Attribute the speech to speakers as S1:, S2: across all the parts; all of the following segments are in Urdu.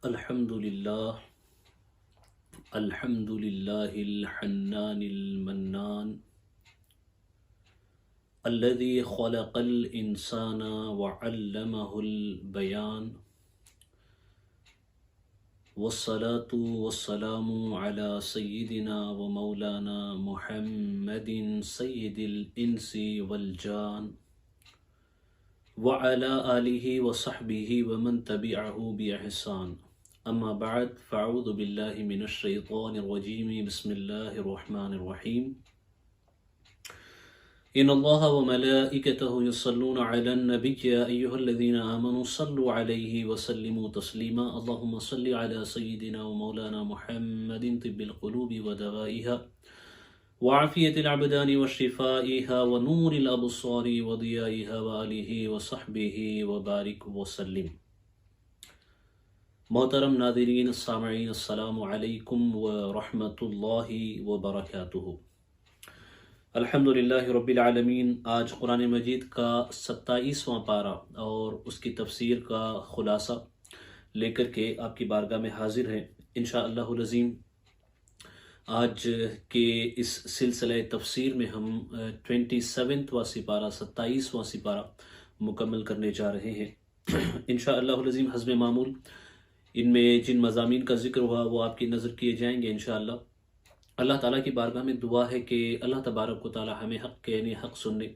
S1: الحمد للہ الحمد للہ الحنان المنان الذي خلق الإنسان وعلمه البيان والصلاة والسلام على سيدنا ومولانا محمد سيد الإنس والجان وعلى آله وصحبه ومن تبعه بإحسان اما بعد فاعوذ باللہ من الشیطان الرجیم بسم اللہ الرحمن الرحیم ان اللہ وملائکتہ یصلون علی النبی یا ایہا الذین آمنوا صلوا علیہ وسلموا تسلیما اللہم صل علی سیدنا ومولانا محمد طب القلوب ودوائها وعافیت العبدان وشفائها ونور الابصار وضیائها وآلہ وصحبہ وبارک وسلم۔ محترم ناظرین سامعین السلام علیکم ورحمۃ اللہ وبرکاتہ۔ الحمدللہ رب العالمین۔ آج قرآن مجید کا 27واں پارہ اور اس کی تفسیر کا خلاصہ لے کر کے آپ کی بارگاہ میں حاضر ہیں انشاءاللہ العظیم۔ آج کے اس سلسلہ تفسیر میں ہم 27واں سپارہ 27واں سپارہ مکمل کرنے جا رہے ہیں انشاءاللہ العظیم۔ حسب معمول ان میں جن مضامین کا ذکر ہوا وہ آپ کی نظر کیے جائیں گے انشاءاللہ۔ اللہ تعالیٰ کی بارگاہ میں دعا ہے کہ اللہ تبارک و تعالیٰ ہمیں حق کہنے، حق سننے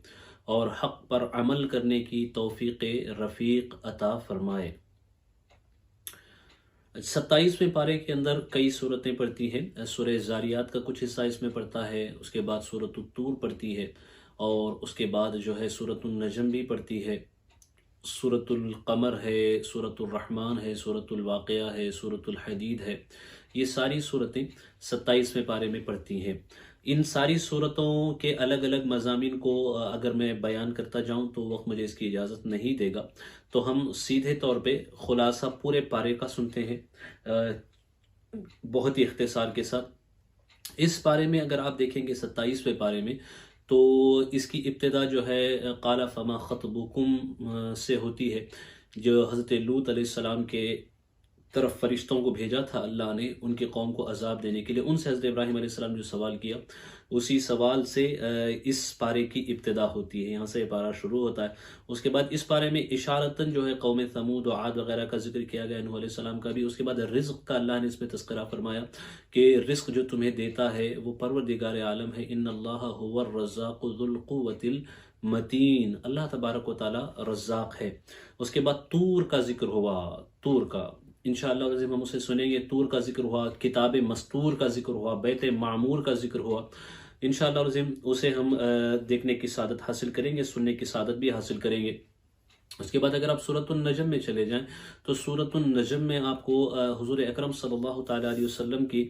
S1: اور حق پر عمل کرنے کی توفیق رفیق عطا فرمائے۔ 27ویں پارے کے اندر کئی صورتیں پڑتی ہیں۔ سورہ زاریات کا کچھ حصہ اس میں پڑتا ہے، اس کے بعد سورۃ الطور پڑتی ہے، اور اس کے بعد جو ہے سورۃ النجم بھی پڑتی ہے، سورۃ القمر ہے، سورۃ الرحمن ہے، سورۃ الواقعہ ہے، سورۃ الحدید ہے۔ یہ ساری صورتیں 27ویں پارے میں پڑتی ہیں۔ ان ساری صورتوں کے الگ الگ مضامین کو اگر میں بیان کرتا جاؤں تو وقت مجھے اس کی اجازت نہیں دے گا، تو ہم سیدھے طور پہ خلاصہ پورے پارے کا سنتے ہیں بہت ہی اختصار کے ساتھ۔ اس پارے میں اگر آپ دیکھیں گے 27ویں پارے میں تو اس کی ابتدا جو ہے قال فما خطبکم سے ہوتی ہے، جو حضرت لوط علیہ السلام کے طرف فرشتوں کو بھیجا تھا اللہ نے ان کے قوم کو عذاب دینے کے لیے، ان سے حضرت ابراہیم علیہ السلام جو سوال کیا اسی سوال سے اس پارے کی ابتدا ہوتی ہے، یہاں سے یہ پارہ شروع ہوتا ہے۔ اس کے بعد اس پارے میں اشارتاً جو ہے قوم ثمود و عاد وغیرہ کا ذکر کیا گیا، نوح علیہ السلام کا بھی۔ اس کے بعد رزق کا اللہ نے اس میں تذکرہ فرمایا کہ رزق جو تمہیں دیتا ہے وہ پروردگار عالم ہے، ان اللہ هو الرزاق ذو القوۃ المتین، اللہ تبارک و تعالی رزاق ہے۔ اس کے بعد طور کا ذکر ہوا، طور کا انشاءاللہ عزیز ہم اسے سنیں گے۔ طور کا ذکر ہوا، کتاب مستور کا ذکر ہوا، بیت معمور کا ذکر ہوا، انشاءاللہ عزیز اسے ہم دیکھنے کی سعادت حاصل کریں گے، سننے کی سعادت بھی حاصل کریں گے۔ اس کے بعد اگر آپ سورۃ النجم میں چلے جائیں تو سورۃ النجم میں آپ کو حضور اکرم صلی اللہ تعالیٰ علیہ وسلم کی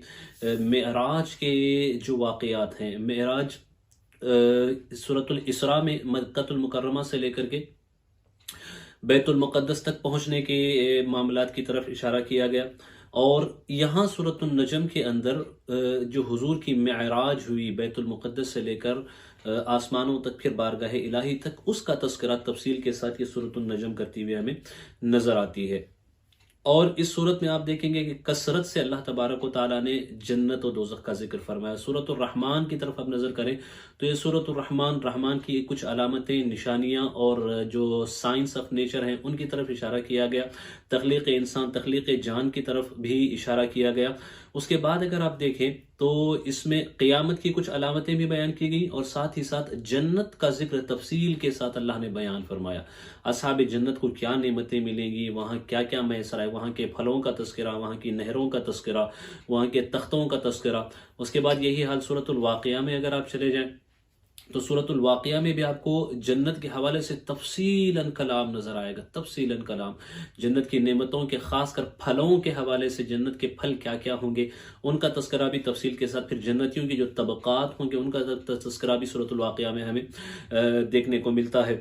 S1: معراج کے جو واقعات ہیں، معراج سورۃ الاسراء میں مکۃ المکرمہ سے لے کر کے بیت المقدس تک پہنچنے کے معاملات کی طرف اشارہ کیا گیا، اور یہاں سورۃ النجم کے اندر جو حضور کی معراج ہوئی بیت المقدس سے لے کر آسمانوں تک، پھر بارگاہ الہی تک، اس کا تذکرہ تفصیل کے ساتھ یہ سورۃ النجم کرتی ہوئے ہمیں نظر آتی ہے۔ اور اس صورت میں آپ دیکھیں گے کہ کثرت سے اللہ تبارک و تعالیٰ نے جنت و دوزخ کا ذکر فرمایا۔ سورۃ الرحمن کی طرف آپ نظر کریں تو یہ سورۃ رحمان کی کچھ علامتیں، نشانیاں اور جو سائنس آف نیچر ہیں ان کی طرف اشارہ کیا گیا، تخلیق انسان، تخلیق جان کی طرف بھی اشارہ کیا گیا۔ اس کے بعد اگر آپ دیکھیں تو اس میں قیامت کی کچھ علامتیں بھی بیان کی گئیں، اور ساتھ ہی ساتھ جنت کا ذکر تفصیل کے ساتھ اللہ نے بیان فرمایا۔ اصحاب جنت کو کیا نعمتیں ملیں گی، وہاں کیا کیا میسر ہے، وہاں کے پھلوں کا تذکرہ، وہاں کی نہروں کا تذکرہ، وہاں کے تختوں کا تذکرہ۔ اس کے بعد یہی حال سورۃ الواقعہ میں اگر آپ چلے جائیں تو سورۃ الواقعہ میں بھی آپ کو جنت کے حوالے سے تفصیلاً کلام نظر آئے گا، تفصیلاً کلام جنت کی نعمتوں کے، خاص کر پھلوں کے حوالے سے، جنت کے پھل کیا کیا ہوں گے ان کا تذکرہ بھی تفصیل کے ساتھ، پھر جنتیوں کی جو طبقات ہوں گے ان کا تذکرہ بھی سورۃ الواقعہ میں ہمیں دیکھنے کو ملتا ہے۔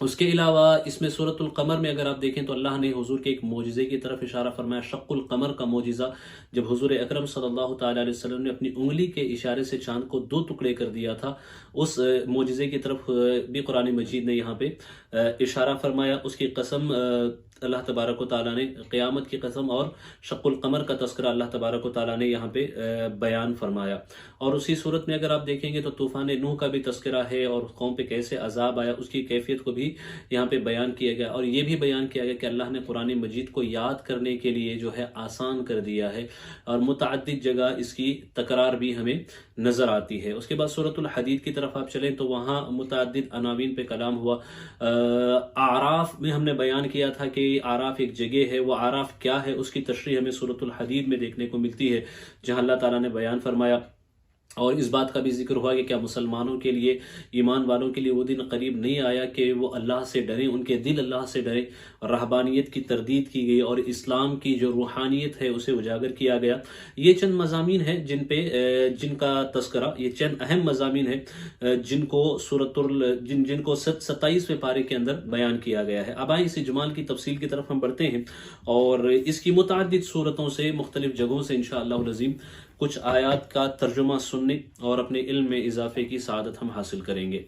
S1: اس کے علاوہ اس میں سورۃ القمر میں اگر آپ دیکھیں تو اللہ نے حضور کے ایک معجزے کی طرف اشارہ فرمایا، شق القمر کا معجزہ، جب حضور اکرم صلی اللہ تعالیٰ علیہ وسلم نے اپنی انگلی کے اشارے سے چاند کو 2 ٹکڑے کر دیا تھا، اس معجزے کی طرف بھی قرآن مجید نے یہاں پہ اشارہ فرمایا۔ اس کی قسم اللہ تبارک و تعالیٰ نے قیامت کی قسم اور شق القمر کا تذکرہ اللہ تبارک و تعالیٰ نے یہاں پہ بیان فرمایا. اور اسی صورت میں اگر آپ دیکھیں گے تو طوفان نوح کا بھی تذکرہ ہے اور قوم پہ کیسے عذاب آیا اس کی کیفیت کو بھی یہاں پہ بیان کیا گیا. اور یہ بھی بیان کیا گیا کہ اللہ نے قرآن مجید کو یاد کرنے کے لیے جو ہے آسان کر دیا ہے اور متعدد جگہ اس کی تکرار بھی ہمیں نظر آتی ہے. اس کے بعد سورۃ الحدید کی طرف آپ چلیں تو وہاں متعدد عناوین پہ کلام ہوا. اعراف میں ہم نے بیان کیا تھا کہ اعراف ایک جگہ ہے، وہ اعراف کیا ہے اس کی تشریح ہمیں سورۃ الحدید میں دیکھنے کو ملتی ہے، جہاں اللہ تعالیٰ نے بیان فرمایا. اور اس بات کا بھی ذکر ہوا کہ کیا مسلمانوں کے لیے، ایمان والوں کے لیے وہ دن قریب نہیں آیا کہ وہ اللہ سے ڈریں، ان کے دل اللہ سے ڈریں. رہبانیت کی تردید کی گئی اور اسلام کی جو روحانیت ہے اسے اجاگر کیا گیا. یہ چند مضامین ہیں جن کا تذکرہ، یہ چند اہم مضامین ہیں جن کو جن کو 27ویں پارے کے اندر بیان کیا گیا ہے. اب آئیں اس اجمال کی تفصیل کی طرف ہم بڑھتے ہیں اور اس کی متعدد صورتوں سے، مختلف جگہوں سے انشاءاللہ العظیم کچھ آیات کا ترجمہ سننے اور اپنے علم میں اضافے کی سعادت ہم حاصل کریں گے.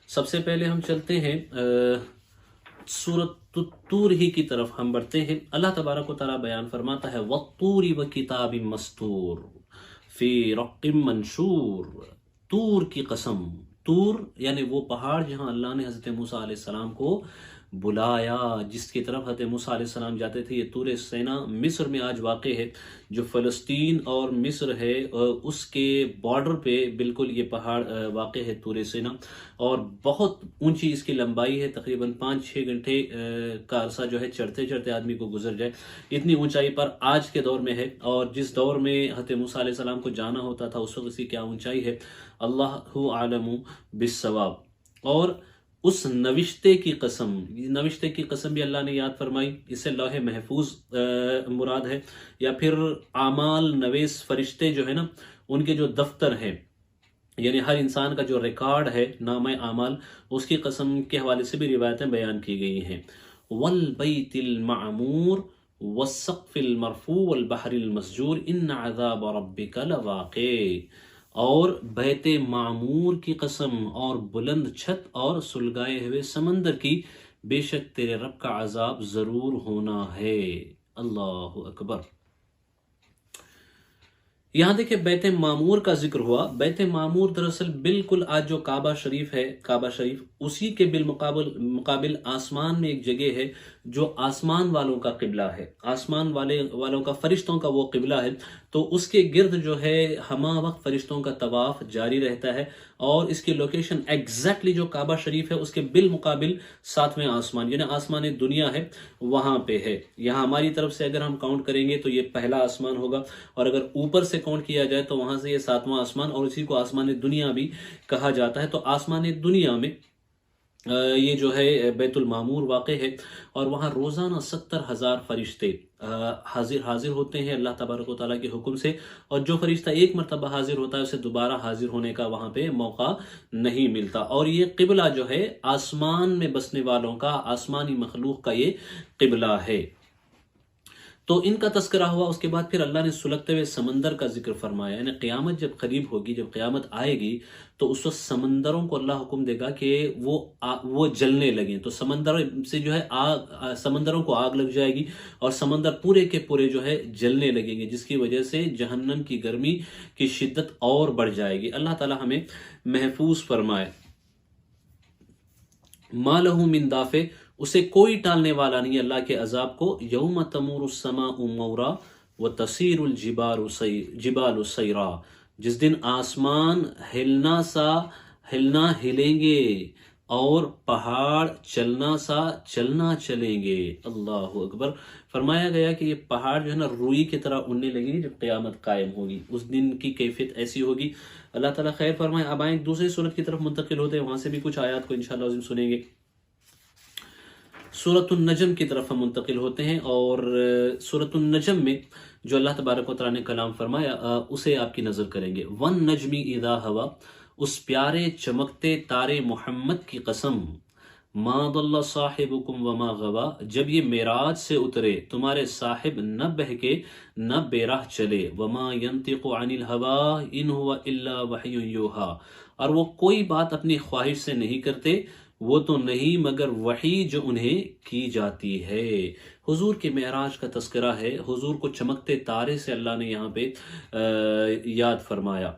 S1: سب سے پہلے ہم چلتے ہیں سورۃ الطور ہی کی طرف ہم بڑھتے ہیں. اللہ تبارک و تعالیٰ بیان فرماتا ہے وَالطُّورِ وَكِتَابٍ مَّسْطُورٍ فِي رَقٍّ مَّنشُورٍ. طور کی قسم، طور یعنی وہ پہاڑ جہاں اللہ نے حضرت موسیٰ علیہ السلام کو بلایا، جس کی طرف حضرت موسیٰ علیہ السلام جاتے تھے. یہ طور سینا مصر میں آج واقع ہے، جو فلسطین اور مصر ہے اس کے بارڈر پہ بالکل یہ پہاڑ واقع ہے طور سینا. اور بہت اونچی اس کی لمبائی ہے، تقریباً 5-6 گھنٹے کا عرصہ جو ہے چڑھتے چڑھتے آدمی کو گزر جائے، اتنی اونچائی پر آج کے دور میں ہے. اور جس دور میں حضرت موسیٰ علیہ السلام کو جانا ہوتا تھا اس وقت اس کی کیا اونچائی ہے، اللہ عالم بالصواب. اور اس نوشتے کی قسم، نوشتے کی قسم بھی اللہ نے یاد فرمائی، اس سے لوح محفوظ مراد ہے، یا پھر اعمال نویس فرشتے جو ہے نا ان کے جو دفتر ہیں، یعنی ہر انسان کا جو ریکارڈ ہے نامہ اعمال، اس کی قسم کے حوالے سے بھی روایتیں بیان کی گئی ہیں. والبیت المعمور والسقف المرفوع والبحر المسجور ان عذاب ربک لواقع. اور بیت معمور کی قسم اور بلند چھت اور سلگائے ہوئے سمندر کی، بے شک تیرے رب کا عذاب ضرور ہونا ہے. اللہ اکبر. یہاں دیکھیں بیت معمور کا ذکر ہوا. بیت معمور دراصل بالکل آج جو کعبہ شریف ہے، کعبہ شریف اسی کے بالمقابل آسمان میں ایک جگہ ہے جو آسمان والوں کا قبلہ ہے، آسمان والوں کا، فرشتوں کا وہ قبلہ ہے. تو اس کے گرد جو ہے ہمہ وقت فرشتوں کا طواف جاری رہتا ہے. اور اس کی لوکیشن ایگزیکٹلی جو کعبہ شریف ہے اس کے بالمقابل 7ویں آسمان یعنی آسمان دنیا ہے وہاں پہ ہے. یہاں ہماری طرف سے اگر ہم کاؤنٹ کریں گے تو یہ پہلا آسمان ہوگا، اور اگر اوپر سے کاؤنٹ کیا جائے تو وہاں سے یہ 7واں آسمان، اور اسی کو آسمان دنیا بھی کہا جاتا ہے. تو آسمان دنیا میں یہ جو ہے بیت المعمور واقع ہے، اور وہاں روزانہ 70,000 فرشتے حاضر ہوتے ہیں اللہ تبارک و تعالیٰ کے حکم سے. اور جو فرشتہ ایک مرتبہ حاضر ہوتا ہے اسے دوبارہ حاضر ہونے کا وہاں پہ موقع نہیں ملتا. اور یہ قبلہ جو ہے آسمان میں بسنے والوں کا، آسمانی مخلوق کا یہ قبلہ ہے. تو ان کا تذکرہ ہوا. اس کے بعد پھر اللہ نے سلگتے ہوئے سمندر کا ذکر فرمایا. یعنی قیامت جب قریب ہوگی، جب قیامت آئے گی تو اس وقت سمندروں کو اللہ حکم دے گا کہ وہ جلنے لگیں. تو سمندر سے جو ہے سمندروں کو آگ لگ جائے گی اور سمندر پورے کے پورے جو ہے جلنے لگیں گے، جس کی وجہ سے جہنم کی گرمی کی شدت اور بڑھ جائے گی. اللہ تعالی ہمیں محفوظ فرمائے. ما لہ من دافع، اسے کوئی ٹالنے والا نہیں اللہ کے عذاب کو. یوم تمور السماء مورا وتسیر الجبال سیرا، جس دن آسمان ہلنا ہلیں گے اور پہاڑ چلنا چلیں گے. اللہ اکبر. فرمایا گیا کہ یہ پہاڑ جو ہے نا روئی کی طرح اڑنے لگیں گے جب قیامت قائم ہوگی. اس دن کی کیفیت ایسی ہوگی. اللہ تعالیٰ خیر فرمائے. اب آئیں دوسری سورت کی طرف منتقل ہوتے ہیں، وہاں سے بھی کچھ آیات کو انشاءاللہ عظیم سنیں گے. سورۃ النجم کی طرف ہم منتقل ہوتے ہیں، اور سورۃ النجم میں جو اللہ تبارک و تعالیٰ نے کلام فرمایا اسے آپ کی نظر کریں گے. وَالنَّجْمِ اِذَا هَوَى، اس پیارے چمکتے تارے محمد کی قسم. مَا ضَلَّ صَاحِبُكُمْ وَمَا غَوَى، جب یہ معراج سے اترے تمہارے صاحب نہ بہکے نہ بے راہ چلے. وَمَا يَنطِقُ عَنِ الْهَوَى إِنْ هُوَ إِلَّا وَحْيٌ يُوحَىٰ، اور وہ کوئی بات اپنی خواہش سے نہیں کرتے، وہ تو نہیں مگر وحی جو انہیں کی جاتی ہے۔ حضور کے معراج کا تذکرہ ہے، حضور کو چمکتے تارے سے اللہ نے یہاں پہ یاد فرمایا،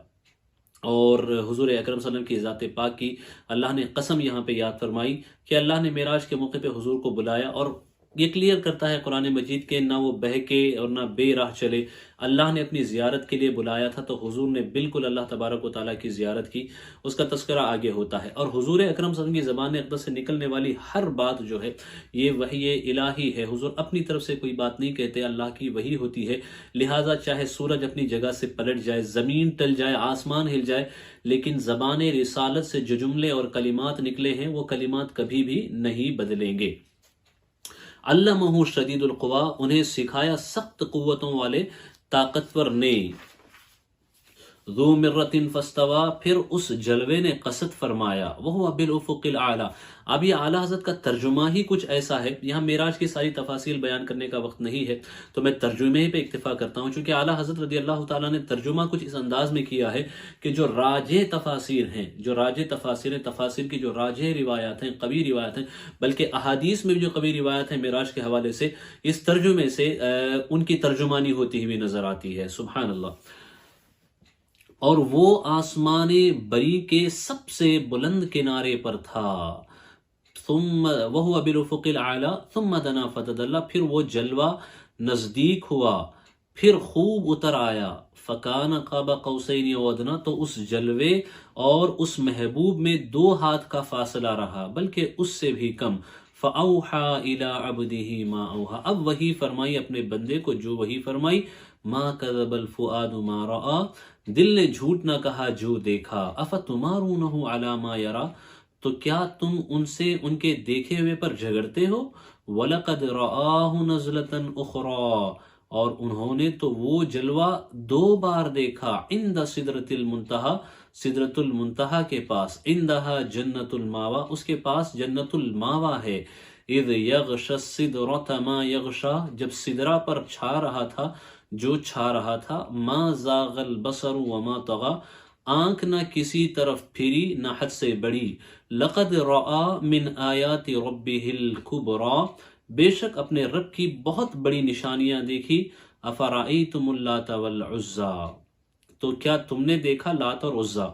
S1: اور حضور اکرم صلی اللہ علیہ وسلم کی ذات پاک کی اللہ نے قسم یہاں پہ یاد فرمائی کہ اللہ نے معراج کے موقع پہ حضور کو بلایا، اور یہ کلیئر کرتا ہے قرآن مجید کے نہ وہ بہکے اور نہ بے راہ چلے، اللہ نے اپنی زیارت کے لیے بلایا تھا تو حضور نے بالکل اللہ تبارک و تعالیٰ کی زیارت کی، اس کا تذکرہ آگے ہوتا ہے۔ اور حضور اکرم صلی اللہ علیہ وسلم کی زبان اقدس سے نکلنے والی ہر بات جو ہے یہ وحی الہی ہے، حضور اپنی طرف سے کوئی بات نہیں کہتے، اللہ کی وحی ہوتی ہے، لہٰذا چاہے سورج اپنی جگہ سے پلٹ جائے، زمین ٹل جائے، آسمان ہل جائے، لیکن زبان رسالت سے جو جملے اور کلمات نکلے ہیں وہ کلمات کبھی بھی نہیں بدلیں گے۔ علمہ شدید القوا، انہیں سکھایا سخت قوتوں والے طاقتور نے، ذو مرۃ فاستوی، پھر اس جلوے نے قصد فرمایا، وہو بالافق الاعلی۔ اب یہ اعلیٰ حضرت کا ترجمہ ہی کچھ ایسا ہے، یہاں معراج کی ساری تفاصیل بیان کرنے کا وقت نہیں ہے تو میں ترجمے پہ اکتفا کرتا ہوں، چونکہ اعلیٰ حضرت رضی اللہ تعالیٰ نے ترجمہ کچھ اس انداز میں کیا ہے کہ جو راجح تفاسیر ہیں، جو راجح تفاسیر کی جو راجح روایات ہیں، قوی روایات ہیں، بلکہ احادیث میں بھی جو قوی روایات ہیں معراج کے حوالے سے، اس ترجمے سے ان کی ترجمانی ہوتی ہوئی نظر آتی ہے، سبحان اللہ۔ اور وہ آسمان بری کے سب سے بلند کنارے پر تھا، ثم وہو بالافق الاعلی ثم دنا فتدلی، پھر وہ جلوہ نزدیک ہوا، پھر خوب اتر آیا، فکان قاب قوسین او ادنی، تو اس جلوے اور اس محبوب میں 2 ہاتھ کا فاصلہ رہا، بلکہ اس سے بھی کم۔ فاوحى الى عبده ما اوحى، اب وحی فرمائی اپنے بندے کو جو وحی فرمائی، ما كذب الفؤاد ما رأى، دل نے جھوٹ نہ کہا جو دیکھا، افتمارونہ علی ما یرا، تو کیا تم ان سے ان کے دیکھے ہوئے پر جھگڑتے ہو، وَلَقَدْ رَآهُ نَزْلَةً أُخْرَى، اور انہوں نے تو وہ جلوہ 2 بار دیکھا، عند سدرۃ المنتہا، سدرۃ المنتہا کے پاس، عندہا جنت الماوا، اس کے پاس جنت الماوا ہے، اذ یغش السدرۃ ما یغشا، جب سدرہ پر چھا رہا تھا جو چھا رہا تھا، ما زاغ البصر وما طغى، آنکھ نہ کسی طرف پھری نہ حد سے بڑی، لقد رآ من آیات ربہ الکبریٰ، بے شک اپنے رب کی بہت بڑی نشانیاں دیکھی، افرأیتم اللات والعزیٰ، تو کیا تم نے دیکھا لات اور عزیٰ۔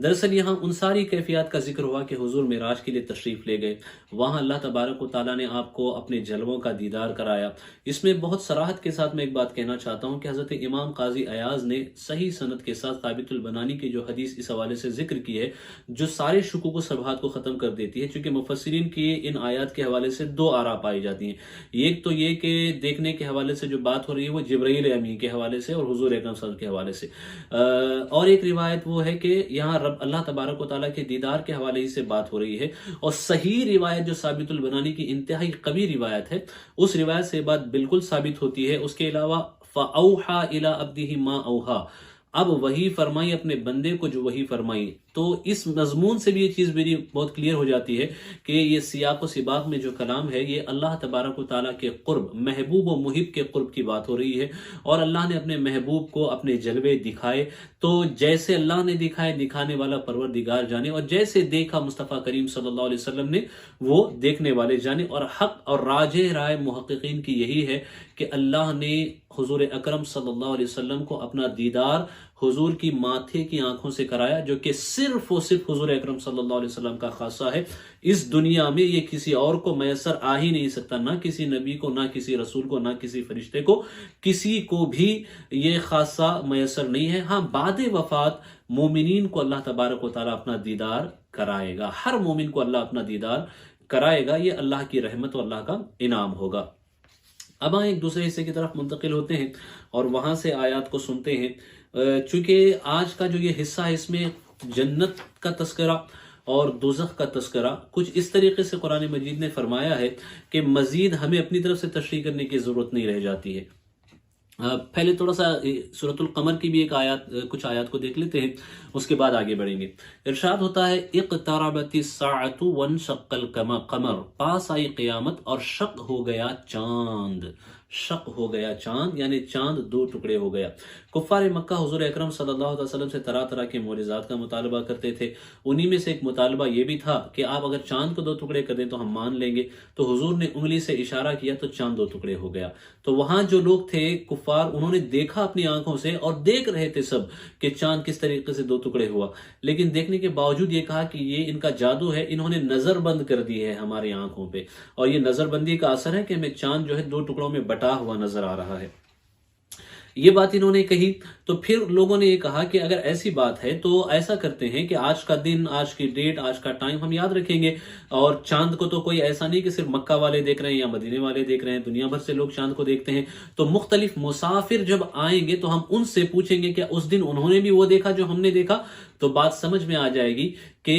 S1: دراصل یہاں ان ساری کیفیات کا ذکر ہوا کہ حضور معراج کے لیے تشریف لے گئے، وہاں اللہ تبارک و تعالیٰ نے آپ کو اپنے جلووں کا دیدار کرایا۔ اس میں بہت صراحت کے ساتھ میں ایک بات کہنا چاہتا ہوں کہ حضرت امام قاضی ایاز نے صحیح سند کے ساتھ ثابت البنانی کی جو حدیث اس حوالے سے ذکر کی ہے، جو سارے شکوک و شبہات کو ختم کر دیتی ہے، چونکہ مفسرین کی ان آیات کے حوالے سے 2 آراء پائی جاتی ہیں، ایک تو یہ کہ دیکھنے کے حوالے سے جو بات ہو رہی ہے وہ جبرائیل امین کے حوالے سے اور حضور اکرم صلی اللہ علیہ وسلم کے حوالے سے، اور ایک روایت وہ ہے کہ یہاں اللہ تبارک و تعالیٰ کے دیدار کے حوالے ہی سے بات ہو رہی ہے، اور صحیح روایت جو ثابت البنانی کی انتہائی قوی روایت ہے، اس روایت سے بات بالکل ثابت ہوتی ہے۔ اس کے علاوہ فَأَوْحَى إِلَىٰ عَبْدِهِ مَا أَوْحَىٰ، اب وہی فرمائی اپنے بندے کو جو وہی فرمائی، تو اس مضمون سے بھی یہ چیز میری بہت کلیئر ہو جاتی ہے کہ یہ سیاق و سباق میں جو کلام ہے یہ اللہ تبارک و تعالیٰ کے قرب، محبوب و محب کے قرب کی بات ہو رہی ہے، اور اللہ نے اپنے محبوب کو اپنے جلوے دکھائے، تو جیسے اللہ نے دکھائے، دکھانے والا پروردگار جانے، اور جیسے دیکھا مصطفیٰ کریم صلی اللہ علیہ وسلم نے وہ دیکھنے والے جانے، اور حق اور راجح رائے محققین کی یہی ہے کہ اللہ نے حضور اکرم صلی اللہ علیہ وسلم کو اپنا دیدار حضور کی ماتھے کی آنکھوں سے کرایا، جو کہ صرف و صرف حضور اکرم صلی اللہ علیہ وسلم کا خاصہ ہے، اس دنیا میں یہ کسی اور کو میسر آ ہی نہیں سکتا، نہ کسی نبی کو، نہ کسی رسول کو، نہ کسی فرشتے کو، کسی کو بھی یہ خاصہ میسر نہیں ہے۔ ہاں بعد وفات مومنین کو اللہ تبارک و تعالیٰ اپنا دیدار کرائے گا، ہر مومن کو اللہ اپنا دیدار کرائے گا، یہ اللہ کی رحمت و اللہ کا انعام ہوگا۔ اب ہم ایک دوسرے حصے کی طرف منتقل ہوتے ہیں اور وہاں سے آیات کو سنتے ہیں، چونکہ آج کا جو یہ حصہ ہے اس میں جنت کا تذکرہ اور دوزخ کا تذکرہ کچھ اس طریقے سے قرآن مجید نے فرمایا ہے کہ مزید ہمیں اپنی طرف سے تشریح کرنے کی ضرورت نہیں رہ جاتی ہے۔ پہلے تھوڑا سا سورۃ القمر کی بھی ایک آیات، کچھ آیات کو دیکھ لیتے ہیں، اس کے بعد آگے بڑھیں گے۔ ارشاد ہوتا ہے اقتربت الساعۃ وانشق القمر، پاس آئی قیامت اور شق ہو گیا چاند۔ شق ہو گیا چاند، یعنی چاند دو ٹکڑے ہو گیا۔ کفار مکہ حضور اکرم صلی اللہ علیہ وسلم سے طرح طرح کے معجزات کا مطالبہ کرتے تھے، انہی میں سے ایک مطالبہ یہ بھی تھا کہ آپ اگر چاند کو دو ٹکڑے کر دیں تو ہم مان لیں گے۔ تو حضور نے انگلی سے اشارہ کیا تو چاند دو ٹکڑے ہو گیا۔ تو وہاں جو لوگ تھے کفار، انہوں نے دیکھا اپنی آنکھوں سے اور دیکھ رہے تھے سب کہ چاند کس طریقے سے دو ٹکڑے ہوا، لیکن دیکھنے کے باوجود یہ کہا کہ یہ ان کا جادو ہے، انہوں نے نظر بند کر دی ہے ہماری آنکھوں پہ، اور یہ نظر بندی کا اثر ہے کہ ہمیں چاند جو ہے دو ٹکڑوں میں بٹا ہوا نظر آ رہا ہے۔ یہ بات انہوں نے کہی تو پھر لوگوں نے یہ کہا کہ اگر ایسی بات ہے تو ایسا کرتے ہیں کہ آج کا دن، آج کی ڈیٹ، آج کا ٹائم ہم یاد رکھیں گے، اور چاند کو تو کوئی ایسا نہیں کہ صرف مکہ والے دیکھ رہے ہیں یا مدینے والے دیکھ رہے ہیں، دنیا بھر سے لوگ چاند کو دیکھتے ہیں۔ تو مختلف مسافر جب آئیں گے تو ہم ان سے پوچھیں گے کہ اس دن انہوں نے بھی وہ دیکھا جو ہم نے دیکھا، تو بات سمجھ میں آ جائے گی کہ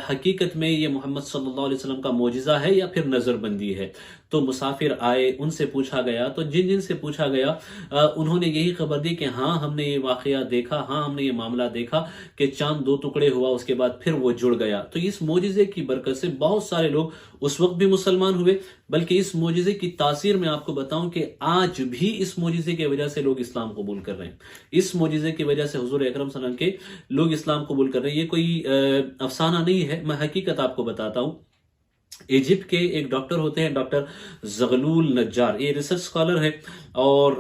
S1: حقیقت میں یہ محمد صلی اللہ علیہ وسلم کا معجزہ ہے یا پھر نظر بندی ہے۔ تو مسافر آئے، ان سے پوچھا گیا، تو جن جن سے پوچھا گیا انہوں نے یہی خبر دی کہ ہاں ہم نے یہ واقعہ دیکھا، ہاں ہم نے یہ معاملہ دیکھا کہ چاند دو ٹکڑے ہوا، اس کے بعد پھر وہ جڑ گیا۔ تو اس معجزے کی برکت سے بہت سارے لوگ اس وقت بھی مسلمان ہوئے، بلکہ اس معجزے کی تاثیر میں آپ کو بتاؤں کہ آج بھی اس معجزے کی وجہ سے لوگ اسلام قبول کر رہے ہیں۔ اس معجزے کی وجہ سے حضور اکرم صلی اللہ علیہ وسلم کے لوگ اسلام قبول کر رہے ہیں۔ یہ کوئی افسانہ نہیں ہے، میں حقیقت آپ کو بتاتا ہوں۔ ایجپٹ کے ایک ڈاکٹر ہوتے ہیں، ڈاکٹر زغلول نجار، یہ ریسرچ اسکالر ہے، اور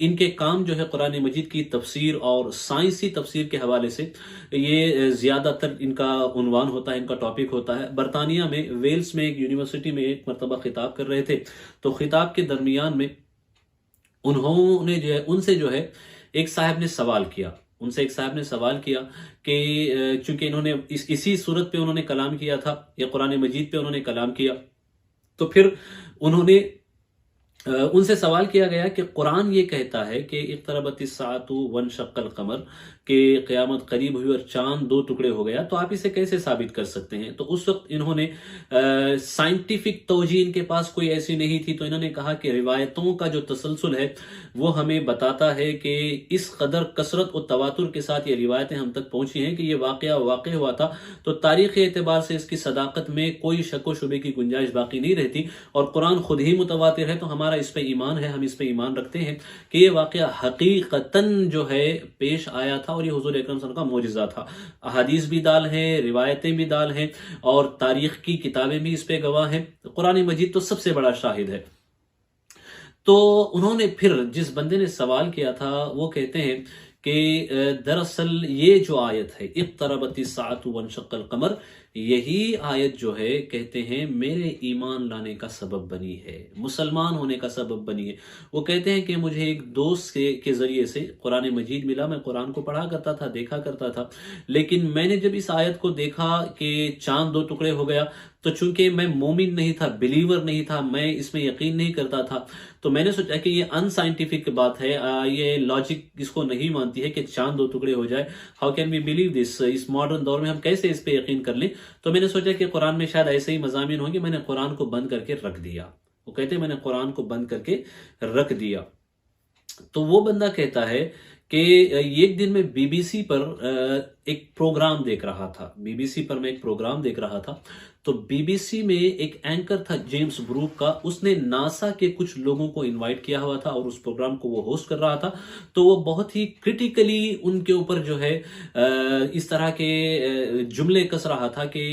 S1: ان کے کام جو ہے قرآن مجید کی تفسیر اور سائنسی تفسیر کے حوالے سے یہ زیادہ تر ان کا عنوان ہوتا ہے، ان کا ٹاپک ہوتا ہے۔ برطانیہ میں ویلز میں ایک یونیورسٹی میں ایک مرتبہ خطاب کر رہے تھے، تو خطاب کے درمیان میں انہوں نے ان سے ایک صاحب نے سوال کیا، ان سے ایک صاحب نے سوال کیا کہ چونکہ انہوں نے اسی صورت پہ انہوں نے کلام کیا تھا، یا قرآن مجید پہ انہوں نے کلام کیا، تو پھر انہوں نے ان سے سوال کیا گیا کہ قرآن یہ کہتا ہے کہ اقتربت الساعۃ وانشق القمر، کہ قیامت قریب ہوئی اور چاند دو ٹکڑے ہو گیا، تو آپ اسے کیسے ثابت کر سکتے ہیں؟ تو اس وقت انہوں نے سائنٹیفک توجیہ ان کے پاس کوئی ایسی نہیں تھی، تو انہوں نے کہا کہ روایتوں کا جو تسلسل ہے وہ ہمیں بتاتا ہے کہ اس قدر کثرت و تواتر کے ساتھ یہ روایتیں ہم تک پہنچی ہیں کہ یہ واقعہ واقع ہوا تھا، تو تاریخی اعتبار سے اس کی صداقت میں کوئی شک و شبے کی گنجائش باقی نہیں رہتی، اور قرآن خود ہی متواتر ہے، تو ہمارا اس پہ ایمان ہے، ہم اس پہ ایمان رکھتے ہیں کہ یہ واقعہ حقیقتاً جو ہے پیش آیا تھا، اور یہ حضور اکرم صلی اللہ علیہ وسلم کا معجزہ تھا۔ احادیث بھی دال ہیں، روایتیں بھی دال ہیں، اور تاریخ کی کتابیں بھی اس پہ گواہ ہیں، قرآن مجید تو سب سے بڑا شاہد ہے۔ تو انہوں نے پھر جس بندے نے سوال کیا تھا وہ کہتے ہیں کہ دراصل یہ جو آیت ہے اقتربت الساعۃ وانشق القمر، یہی آیت جو ہے کہتے ہیں میرے ایمان لانے کا سبب بنی ہے، مسلمان ہونے کا سبب بنی ہے۔ وہ کہتے ہیں کہ مجھے ایک دوست کے ذریعے سے قرآن مجید ملا، میں قرآن کو پڑھا کرتا تھا، دیکھا کرتا تھا، لیکن میں نے جب اس آیت کو دیکھا کہ چاند دو ٹکڑے ہو گیا، تو چونکہ میں مومن نہیں تھا، بلیور نہیں تھا، میں اس میں یقین نہیں کرتا تھا، تو میں نے سوچا کہ یہ ان سائنٹیفک بات ہے، یہ لاجک اس کو نہیں مانتی ہے کہ چاند دو ٹکڑے ہو جائے، how can we believe this, اس ماڈرن دور میں ہم کیسے اس پہ یقین کر لیں؟ تو میں نے سوچا کہ قرآن میں شاید ایسے ہی مضامین ہوں گے، میں نے قرآن کو بند کر کے رکھ دیا۔ وہ کہتے ہیں میں نے قرآن کو بند کر کے رکھ دیا۔ تو وہ بندہ کہتا ہے کہ ایک دن میں بی بی سی پر ایک پروگرام دیکھ رہا تھا، بی بی سی پر میں ایک پروگرام دیکھ رہا تھا، تو بی بی سی میں ایک اینکر تھا جیمز بروک کا، اس نے ناسا کے کچھ لوگوں کو انوائٹ کیا ہوا تھا اور اس پروگرام کو وہ ہوسٹ کر رہا تھا، تو وہ بہت ہی کرٹیکلی ان کے اوپر اس طرح کے جملے کس رہا تھا کہ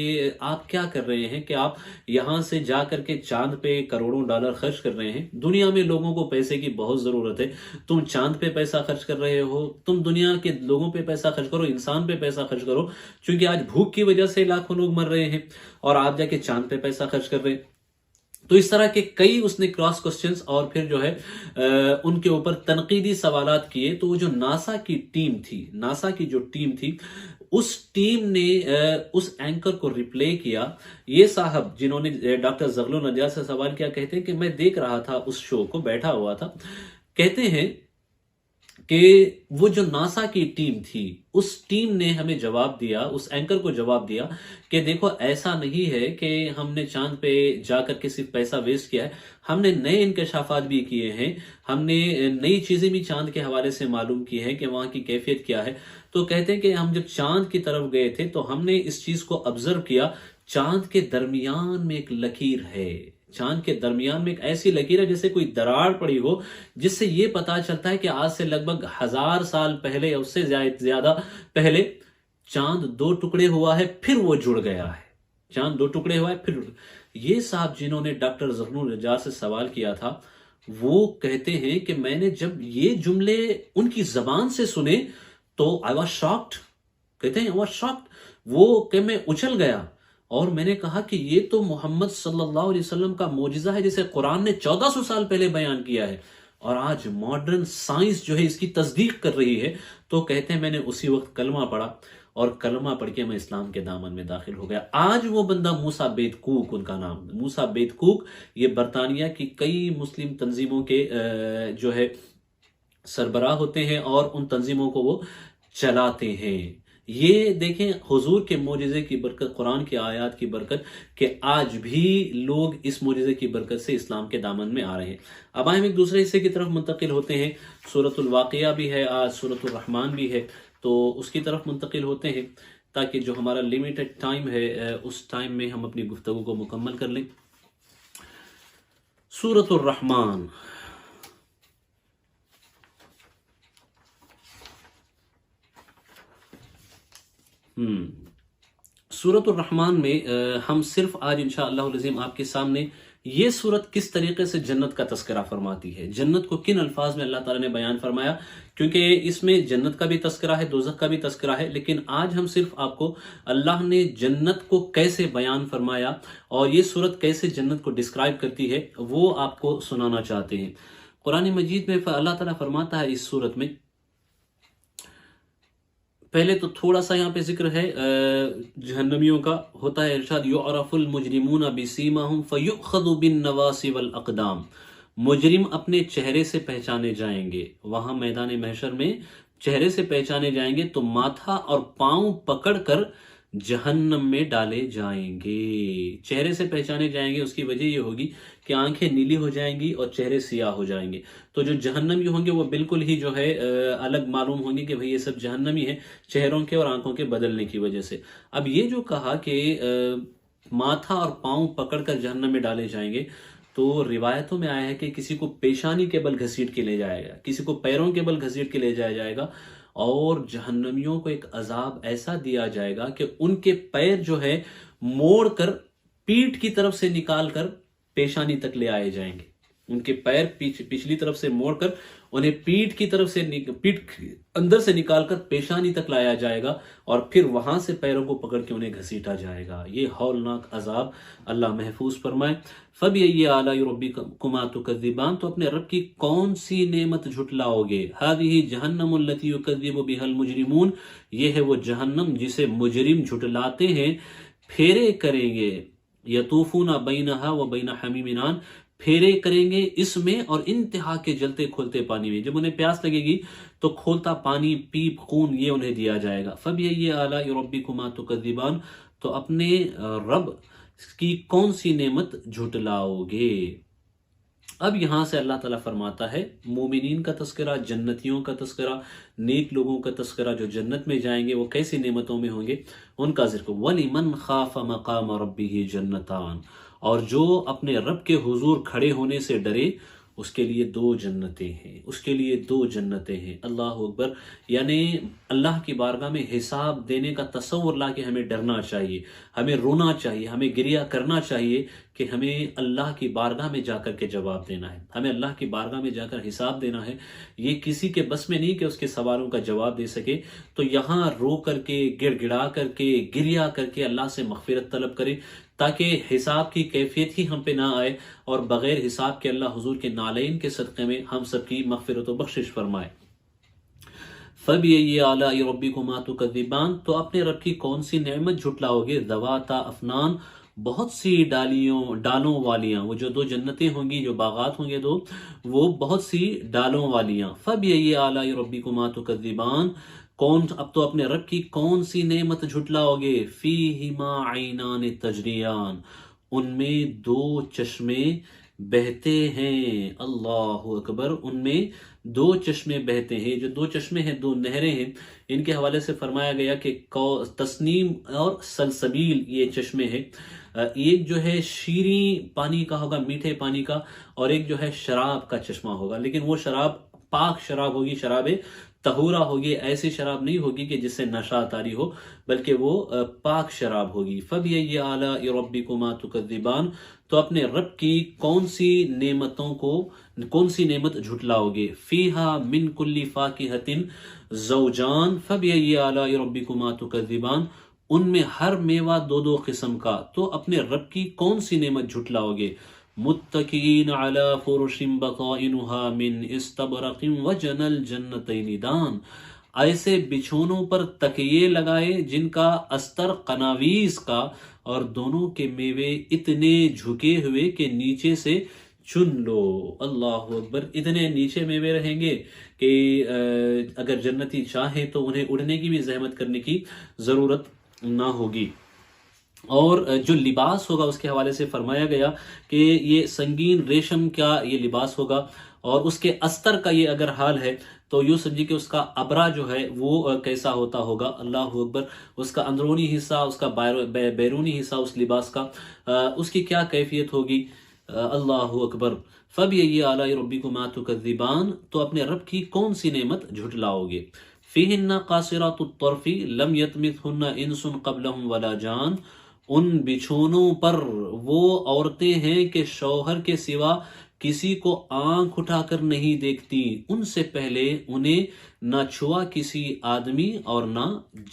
S1: آپ کیا کر رہے ہیں کہ آپ یہاں سے جا کر کے چاند پہ کروڑوں ڈالر خرچ کر رہے ہیں، دنیا میں لوگوں کو پیسے کی بہت ضرورت ہے، تم چاند پہ پیسہ خرچ کر رہے ہو، تم دنیا کے لوگوں پہ پیسہ خرچ کرو، انسان پہ پیسہ خرچ کرو، چونکہ آج بھوک کی وجہ سے لاکھوں لوگ مر رہے ہیں، اور آپ جا کے چاند پہ پیسہ خرچ کر رہے ہیں۔ تو اس طرح کے کئی اس نے کراس کوسچنز اور پھر ان کے اوپر تنقیدی سوالات کیے۔ تو وہ جو ناسا کی ٹیم تھی اس ٹیم نے اس اینکر کو ریپلے کیا۔ یہ صاحب جنہوں نے ڈاکٹر زغلول نجار سے سوال کیا کہتے ہیں کہ میں دیکھ رہا تھا اس شو کو، بیٹھا ہوا تھا، کہتے ہیں کہ وہ جو ناسا کی ٹیم تھی اس ٹیم نے ہمیں جواب دیا، اس اینکر کو جواب دیا کہ دیکھو ایسا نہیں ہے کہ ہم نے چاند پہ جا کر کے صرف پیسہ ویسٹ کیا ہے، ہم نے نئے انکشافات بھی کیے ہیں، ہم نے نئی چیزیں بھی چاند کے حوالے سے معلوم کی ہیں کہ وہاں کی کیفیت کیا ہے۔ تو کہتے ہیں کہ ہم جب چاند کی طرف گئے تھے تو ہم نے اس چیز کو آبزرو کیا، چاند کے درمیان میں ایک لکیر ہے، چاند کے درمیان میں ایک ایسی لکیر ہے جیسے کوئی دراڑ پڑی ہو، جس سے یہ پتا چلتا ہے کہ آج سے لگ بھگ 1000 سال پہلے یا اس سے زیادہ پہلے چاند 2 ٹکڑے ہوا ہے، پھر وہ جڑ گیا ہے۔ چاند 2 ٹکڑے ہوا ہے پھر یہ صاحب جنہوں نے ڈاکٹر زغنون نجار سے سوال کیا تھا، وہ کہتے ہیں کہ میں نے جب یہ جملے ان کی زبان سے سنے تو I was shocked، کہتے ہیں I was shocked، وہ کہ میں اچھل گیا اور میں نے کہا کہ یہ تو محمد صلی اللہ علیہ وسلم کا معجزہ ہے جسے قرآن نے 1400 سال پہلے بیان کیا ہے، اور آج ماڈرن سائنس جو ہے اس کی تصدیق کر رہی ہے۔ تو کہتے ہیں میں نے اسی وقت کلمہ پڑھا، اور کلمہ پڑھ کے میں اسلام کے دامن میں داخل ہو گیا۔ آج وہ بندہ موسیٰ بیتکوک، ان کا نام موسیٰ بیتکوک، یہ برطانیہ کی کئی مسلم تنظیموں کے جو ہے سربراہ ہوتے ہیں اور ان تنظیموں کو وہ چلاتے ہیں۔ یہ دیکھیں حضور کے معجزے کی برکت، قرآن کی آیات کی برکت، کہ آج بھی لوگ اس معجزے کی برکت سے اسلام کے دامن میں آ رہے ہیں۔ اب ہم ایک دوسرے حصے کی طرف منتقل ہوتے ہیں۔ سورۃ الواقعہ بھی ہے آج، سورۃ الرحمن بھی ہے، تو اس کی طرف منتقل ہوتے ہیں تاکہ جو ہمارا لیمیٹڈ ٹائم ہے اس ٹائم میں ہم اپنی گفتگو کو مکمل کر لیں۔ سورۃ الرحمن، سورۃ الرحمن میں ہم صرف آج انشاءاللہ العظیم آپ کے سامنے یہ سورت کس طریقے سے جنت کا تذکرہ فرماتی ہے، جنت کو کن الفاظ میں اللہ تعالیٰ نے بیان فرمایا، کیونکہ اس میں جنت کا بھی تذکرہ ہے، دوزخ کا بھی تذکرہ ہے، لیکن آج ہم صرف آپ کو اللہ نے جنت کو کیسے بیان فرمایا اور یہ سورت کیسے جنت کو ڈسکرائب کرتی ہے وہ آپ کو سنانا چاہتے ہیں۔ قرآن مجید میں اللہ تعالیٰ فرماتا ہے اس سورت میں، پہلے تو تھوڑا سا یہاں پہ ذکر ہے جہنمیوں کا، ہوتا ہے ارشاد یعرف المجرمون بسیماہم فیؤخذ بالنواصی والاقدام، مجرم اپنے چہرے سے پہچانے جائیں گے، وہاں میدان محشر میں چہرے سے پہچانے جائیں گے تو ماتھا اور پاؤں پکڑ کر جہنم میں ڈالے جائیں گے۔ چہرے سے پہچانے جائیں گے، اس کی وجہ یہ ہوگی کہ آنکھیں نیلی ہو جائیں گی اور چہرے سیاہ ہو جائیں گے، تو جو جہنمی ہوں گے وہ بالکل ہی جو ہے الگ معلوم ہوں گے کہ بھئی یہ سب جہنمی ہیں، چہروں کے اور آنکھوں کے بدلنے کی وجہ سے۔ اب یہ جو کہا کہ ماتھا اور پاؤں پکڑ کر جہنم میں ڈالے جائیں گے، تو روایتوں میں آیا ہے کہ کسی کو پیشانی کے بل گھسیٹ کے لے جائے گا، کسی کو پیروں کے بل گھسیٹ کے لے جایا جائے گا، اور جہنمیوں کو ایک عذاب ایسا دیا جائے گا کہ ان کے پیر جو ہے موڑ کر پیٹھ کی طرف سے نکال کر پیشانی تک لے آئے جائیں گے، ان کے پیر پچھلی طرف سے موڑ کر انہیں پیٹھ کی طرف سے پیٹھ اندر سے نکال کر پیشانی تک لایا جائے گا، اور پھر وہاں سے پیروں کو پکڑ کے انہیں گھسیٹا جائے گا۔ یہ ہولناک عذاب اللہ محفوظ فرمائے۔ فَبِأَيِّ آلَاءِ رَبِّكُمَا تُكَذِّبَانِ، تو اپنے رب کی کون سی نعمت جھٹلاؤ گے؟ هَذِهِ جَهَنَّمُ الَّتِي يُكَذِّبُ بِهَا الْمُجْرِمُونَ، یہ ہے وہ جہنم جسے مجرم جھٹلاتے ہیں، پھیرے کریں گے، یطوفون بینہا و بین حمیم آن، پھیرے کریں گے اس میں اور انتہا کے جلتے کھولتے پانی میں، جب انہیں پیاس لگے گی تو کھولتا پانی، پیپ، خون، یہ انہیں دیا جائے گا۔ فَبِأَيِّ آلَاءِ رَبِّكُمَا تُكَذِّبَانِ، تو اپنے رب کی کون سی نعمت جھٹلاؤ گے؟ اب یہاں سے اللہ تعالیٰ فرماتا ہے مومنین کا تذکرہ، جنتیوں کا تذکرہ، نیک لوگوں کا تذکرہ، جو جنت میں جائیں گے وہ کیسی نعمتوں میں ہوں گے ان کا ذکر۔ وَلِمَنْ خَافَ مَقَامَ رَبِّهِ جَنَّتَانِ، اور جو اپنے رب کے حضور کھڑے ہونے سے ڈرے اس کے لیے 2 جنتیں ہیں، اس کے لیے 2 جنتیں ہیں۔ اللہ اکبر، یعنی اللہ کی بارگاہ میں حساب دینے کا تصور لا کے ہمیں ڈرنا چاہیے، ہمیں رونا چاہیے، ہمیں گریہ کرنا چاہیے کہ ہمیں اللہ کی بارگاہ میں جا کر کے جواب دینا ہے، ہمیں اللہ کی بارگاہ میں جا کر حساب دینا ہے۔ یہ کسی کے بس میں نہیں کہ اس کے سوالوں کا جواب دے سکے، تو یہاں رو کر کے، گڑ گڑا کر کے، گریہ کر کے اللہ سے مغفرت طلب کرے تاکہ حساب کی کیفیت ہی ہم پہ نہ آئے، اور بغیر حساب کے اللہ حضور کے نالین کے صدقے میں ہم سب کی مغفرت و بخشش فرمائے۔ فَبِأَيِّ آلَاءِ رَبِّكُمَا تُكَذِّبَانِ، تو اپنے رب کی کون سی نعمت جھٹلاؤ گے؟ ذَوَاتَا أَفْنَانٍ، بہت سی ڈالوں والیاں، وہ جو 2 جنتیں ہوں گی، جو باغات ہوں گے 2، وہ بہت سی ڈالوں والیاں۔ فَبِأَيِّ آلَاءِ رَبِّكُمَا تُكَذِّبَانِ، اب تو اپنے رب کی کون سی نعمت جھٹلاؤ گے؟ فِيهِمَا عَيْنَانِ تَجْرِيَانِ، ان میں 2 چشمے بہتے ہیں، اللہ اکبر، ان میں دو چشمے بہتے ہیں۔ جو دو چشمے ہیں، دو نہریں ہیں، ان کے حوالے سے فرمایا گیا کہ تسنیم اور سلسبیل یہ چشمے ہیں۔ ایک جو ہے شیریں پانی کا ہوگا، میٹھے پانی کا، اور ایک جو ہے شراب کا چشمہ ہوگا، لیکن وہ شراب پاک شراب ہوگی، شراب طہورہ ہوگی، ایسی شراب نہیں ہوگی کہ جس سے نشہ طاری ہو، بلکہ وہ پاک شراب ہوگی۔ فَبِأَيِّ آلَاءِ رَبِّكُمَا تُكَذِّبَانِ، تو اپنے رب کی کون سی نعمت جھٹلاؤ گے؟ فِيهَا مِن كُلِّ فَاكِهَةٍ زَوْجَانِ فَبِأَيِّ آلَاءِ رَبِّكُمَا تُكَذِّبَانِ، ان میں ہر میوہ دو دو قسم کا، تو اپنے رب کی کون سی نعمت جھٹلاؤ گے؟ متکئین علی فرش بطائنها من استبرق وجنى الجنتین دان، ایسے بچھونوں پر تکیے لگائے جن کا استر قناویس کا، اور دونوں کے میوے اتنے جھکے ہوئے کہ نیچے سے چن لو۔ اللہ اکبر، اتنے نیچے میوے رہیں گے کہ اگر جنتی چاہیں تو انہیں اڑنے کی بھی زحمت کرنے کی ضرورت نہ ہوگی۔ اور جو لباس ہوگا اس کے حوالے سے فرمایا گیا کہ یہ سنگین ریشم کا یہ لباس ہوگا، اور اس کے استر کا یہ اگر حال ہے تو یوں سمجھے کہ اس کا ابرا جو ہے وہ کیسا ہوتا ہوگا، اللہ اکبر، اس کا اندرونی حصہ، اس کا بیرونی حصہ اس لباس کا، اس کی کیا کیفیت ہوگی، اللہ اکبر۔ فَبِأَيِّ آلَاءِ رَبِّكُمَا تُكَذِّبَانِ، تو اپنے رب کی کون سی نعمت جھٹلاؤ گے؟ فِيهِنَّ قَاصِرَاتُ الطَّرْفِ لَمْ يَطْمِثْهُنَّ إِنسٌ قَبْلَهُمْ وَلَا جَانٌ، ان بچھونوں پر وہ عورتیں ہیں کہ شوہر کے سوا کسی کو آنکھ اٹھا کر نہیں دیکھتی، ان سے پہلے انہیں نہ چھوا کسی آدمی اور نہ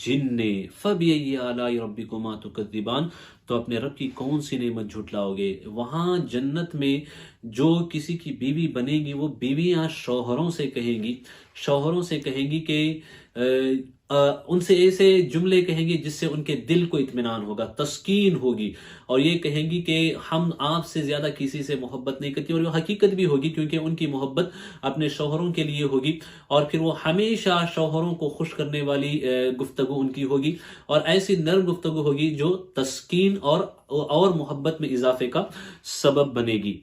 S1: جن نے۔ فَبِأَيِّ آلَاءِ رَبِّكُمَا تُكَذِّبَانِ، تو اپنے رب کی کون سی نعمت جھٹلاؤ گے؟ وہاں جنت میں جو کسی کی بیوی بنے گی، وہ بیویاں شوہروں سے کہیں گی کہ ان سے ایسے جملے کہیں گی جس سے ان کے دل کو اطمینان ہوگا، تسکین ہوگی، اور یہ کہیں گی کہ ہم آپ سے زیادہ کسی سے محبت نہیں کرتی، اور یہ حقیقت بھی ہوگی کیونکہ ان کی محبت اپنے شوہروں کے لیے ہوگی، اور پھر وہ ہمیشہ شوہروں کو خوش کرنے والی گفتگو ان کی ہوگی، اور ایسی نرم گفتگو ہوگی جو تسکین اور محبت میں اضافے کا سبب بنے گی۔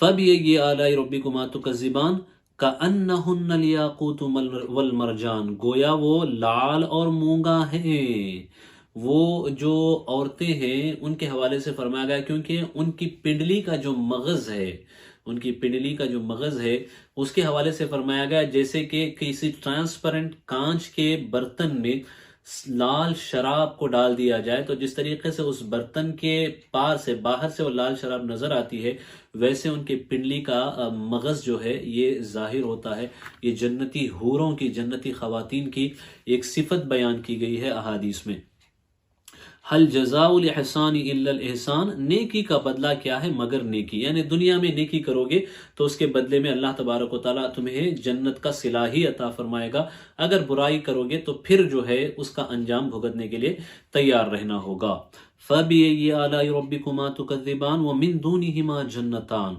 S1: فَبِأَيِّ آلَاءِ رَبِّكُمَا تُكَذِّبَانِ كَأَنَّهُنَّ الْيَاقُوتُ وَالْمَرْجَانُ، گویا وہ لال اور مونگا ہیں۔ وہ جو عورتیں ہیں ان کے حوالے سے فرمایا گیا کیونکہ ان کی پنڈلی کا جو مغز ہے اس کے حوالے سے فرمایا گیا جیسے کہ کسی ٹرانسپیرنٹ کانچ کے برتن میں لال شراب کو ڈال دیا جائے تو جس طریقے سے اس برتن کے پار سے باہر سے وہ لال شراب نظر آتی ہے، ویسے ان کے پنڈلی کا مغز جو ہے یہ ظاہر ہوتا ہے۔ یہ جنتی حوروں کی، جنتی خواتین کی ایک صفت بیان کی گئی ہے احادیث میں۔ حل جزاء الاحسان الا الاحسان، نیکی کا بدلہ کیا ہے مگر نیکی، یعنی دنیا میں نیکی کرو گے تو اس کے بدلے میں اللہ تبارک و تعالیٰ تمہیں جنت کا صلہ ہی عطا فرمائے گا، اگر برائی کرو گے تو پھر جو ہے اس کا انجام بھگتنے کے لیے تیار رہنا ہوگا۔ فَبِأَيِّ آلَاءِ رَبِّكُمَا تُكَذِّبَانِ وَمِن دُونِهِمَا جَنَّتَانِ،